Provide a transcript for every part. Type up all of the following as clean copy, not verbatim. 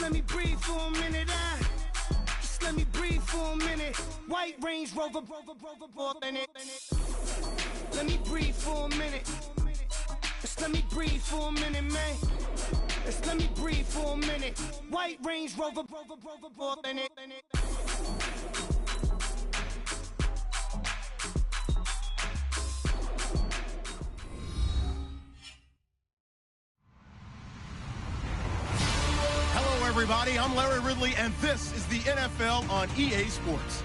let me breathe for a minute. Just let me breathe for a minute. White Range Rover, let me breathe for a minute. Just let me breathe for a minute, man. Just let me breathe for a minute. White Range Rover, Hello, everybody. I'm Larry Ridley, and this is the NFL on EA Sports.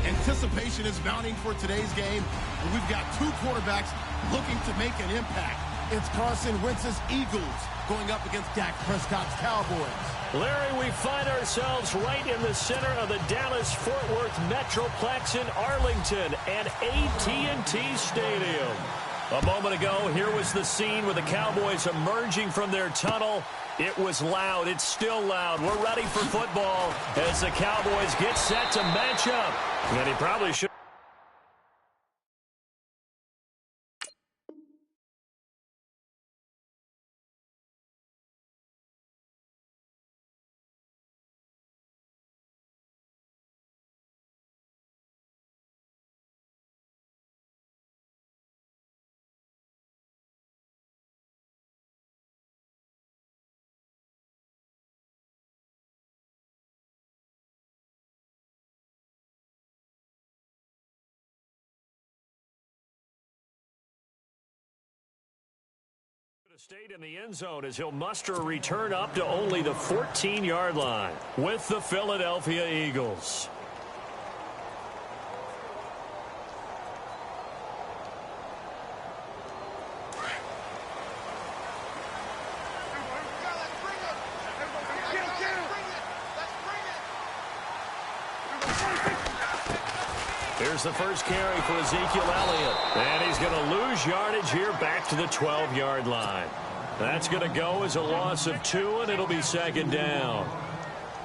Anticipation is mounting for today's game, and we've got two quarterbacks looking to make an impact. It's Carson Wentz's Eagles going up against Dak Prescott's Cowboys. Larry, we find ourselves right in the center of the Dallas-Fort Worth Metroplex in Arlington and AT&T Stadium. A moment ago, here was the scene with the Cowboys emerging from their tunnel. It was loud. It's still loud. We're ready for football as the Cowboys get set to match up. And he probably should. Stayed in the end zone as he'll muster a return up to only the 14-yard line with the Philadelphia Eagles. Here's the first carry for Ezekiel Elliott. And he's going to lose yardage here back to the 12-yard line. That's going to go as a loss of 2, and it'll be second down.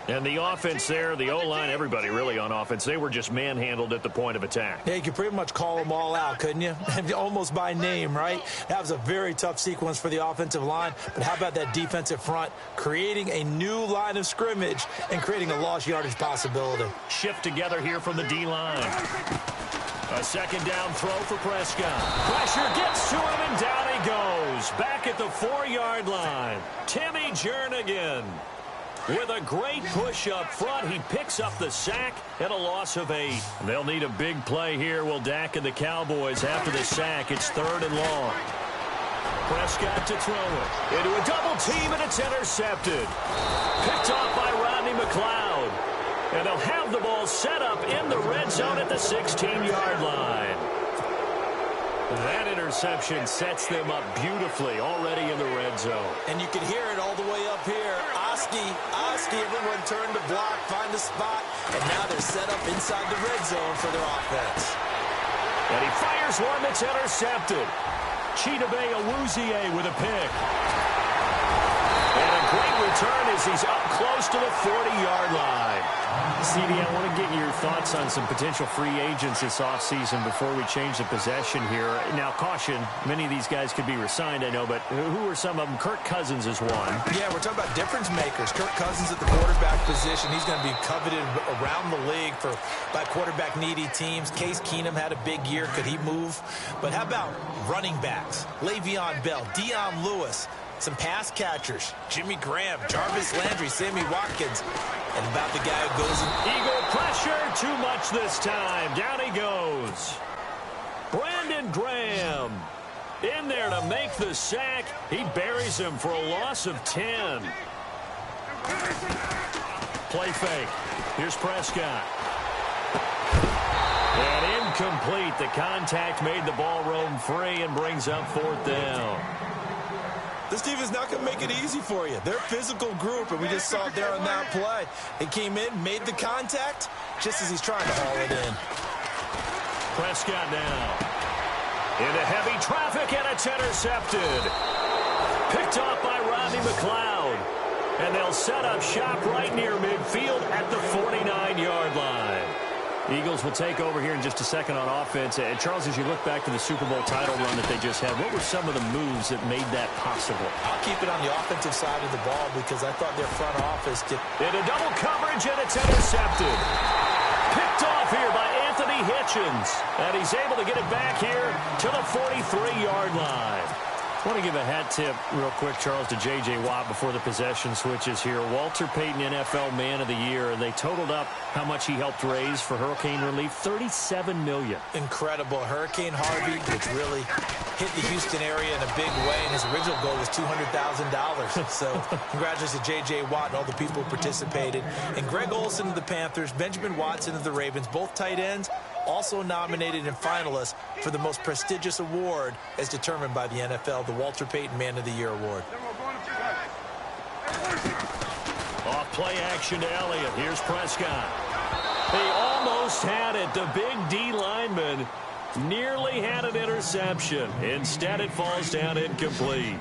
And the offense there, the O-line, everybody really on offense, they were just manhandled at the point of attack. Yeah, you could pretty much call them all out, couldn't you? Almost by name, right? That was a very tough sequence for the offensive line. But how about that defensive front creating a new line of scrimmage and creating a lost yardage possibility? Shift together here from the D-line. A second down throw for Prescott. Pressure gets to him, and down he goes. Back at the 4-yard line. Timmy Jernigan. With a great push up front, he picks up the sack and a loss of 8. They'll need a big play here, will Dak and the Cowboys after the sack. It's 3rd and long. Prescott to throw it. Into a double team, and it's intercepted. Picked off by Rodney McLeod. And they'll have the ball set up in the red zone at the 16-yard line. That interception sets them up beautifully already in the red zone. And you can hear it all the way up here. Oski, everyone turned to block, find a spot, and now they're set up inside the red zone for their offense. And he fires one that's intercepted. Chidobe Awuzie with a pick. And a great return as he's up close to the 40-yard line. CD, I want to get your thoughts on some potential free agents this offseason before we change the possession here. Now, caution, many of these guys could be re-signed, I know, but who are some of them? Kirk Cousins is one. Yeah, we're talking about difference makers. Kirk Cousins at the quarterback position. He's going to be coveted around the league by quarterback-needy teams. Case Keenum had a big year. Could he move? But how about running backs? Le'Veon Bell, Dion Lewis, some pass catchers, Jimmy Graham, Jarvis Landry, Sammy Watkins, and about the guy who goes in. Eagle pressure, too much this time. Down he goes. Brandon Graham in there to make the sack. He buries him for a loss of 10. Play fake. Here's Prescott. And incomplete. The contact made the ball roam free and brings up 4th down. This team is not going to make it easy for you. They're a physical group, and we just saw it there on that play. They came in, made the contact, just as he's trying to haul it in. Prescott now. Into heavy traffic, and it's intercepted. Picked off by Rodney McLeod. And they'll set up shop right near midfield at the 49-yard line. Eagles will take over here in just a second on offense. And Charles, as you look back to the Super Bowl title run that they just had, what were some of the moves that made that possible? I'll keep it on the offensive side of the ball because I thought their front office did. Into double coverage, and it's intercepted. Picked off here by Anthony Hitchens. And he's able to get it back here to the 43-yard line. I want to give a hat tip real quick, Charles, to J.J. Watt before the possession switches here. Walter Payton, NFL Man of the Year. They totaled up how much he helped raise for hurricane relief, $37 million. Incredible. Hurricane Harvey, which really hit the Houston area in a big way, and his original goal was $200,000. So congratulations to J.J. Watt and all the people who participated. And Greg Olsen of the Panthers, Benjamin Watson of the Ravens, both tight ends, also nominated and finalists for the most prestigious award as determined by the NFL, the Walter Payton Man of the Year Award. Off play action to Elliott. Here's Prescott. He almost had it. The big D lineman nearly had an interception. Instead, it falls down incomplete.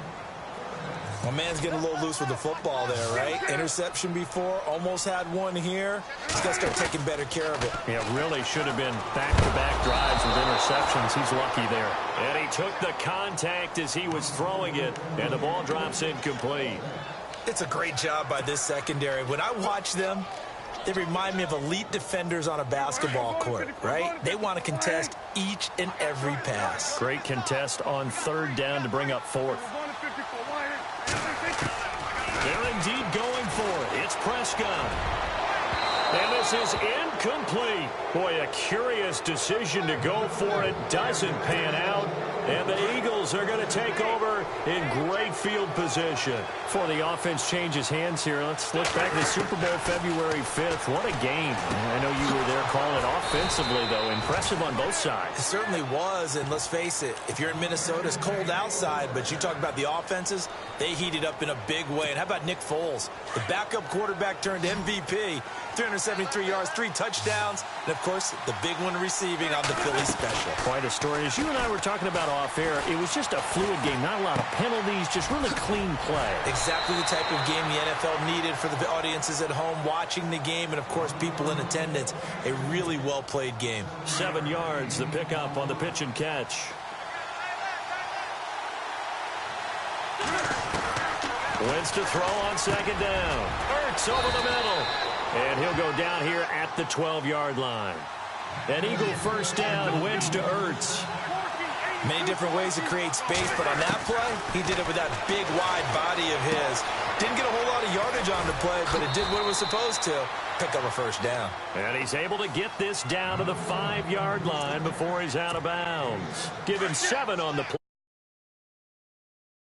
My man's getting a little loose with the football there, right? Interception before, almost had one here. He's got to start taking better care of it. Yeah, really should have been back-to-back drives with interceptions. He's lucky there. And he took the contact as he was throwing it, and the ball drops incomplete. It's a great job by this secondary. When I watch them, they remind me of elite defenders on a basketball court, right? They want to contest each and every pass. Great contest on third down to bring up fourth. They're indeed going for it. It's Prescott. And this is incomplete. Boy, a curious decision to go for it. Doesn't pan out. And the Eagles are going to take over in great field position. Before the offense changes hands here, let's look back to the Super Bowl February 5th. What a game. I know you were there calling it offensively, though. Impressive on both sides. It certainly was, and let's face it, if you're in Minnesota, it's cold outside, but you talk about the offenses, they heated up in a big way. And how about Nick Foles? The backup quarterback turned MVP, 373 yards, 3 touchdowns, and, of course, the big one receiving on the Philly special. Quite a story. As you and I were talking about off air, it was just a fluid game, not a lot of penalties, just really clean play. Exactly the type of game the NFL needed for the audiences at home watching the game and, of course, people in attendance. A really well-played game. 7 yards, the pickup on the pitch and catch. Wins to throw on second down. Ertz over the middle. And he'll go down here at the 12-yard line. An Eagle first down, Wentz to Ertz. Many different ways to create space, but on that play, he did it with that big, wide body of his. Didn't get a whole lot of yardage on the play, but it did what it was supposed to. Pick up a first down. And he's able to get this down to the 5-yard line before he's out of bounds. Give him 7 on the play.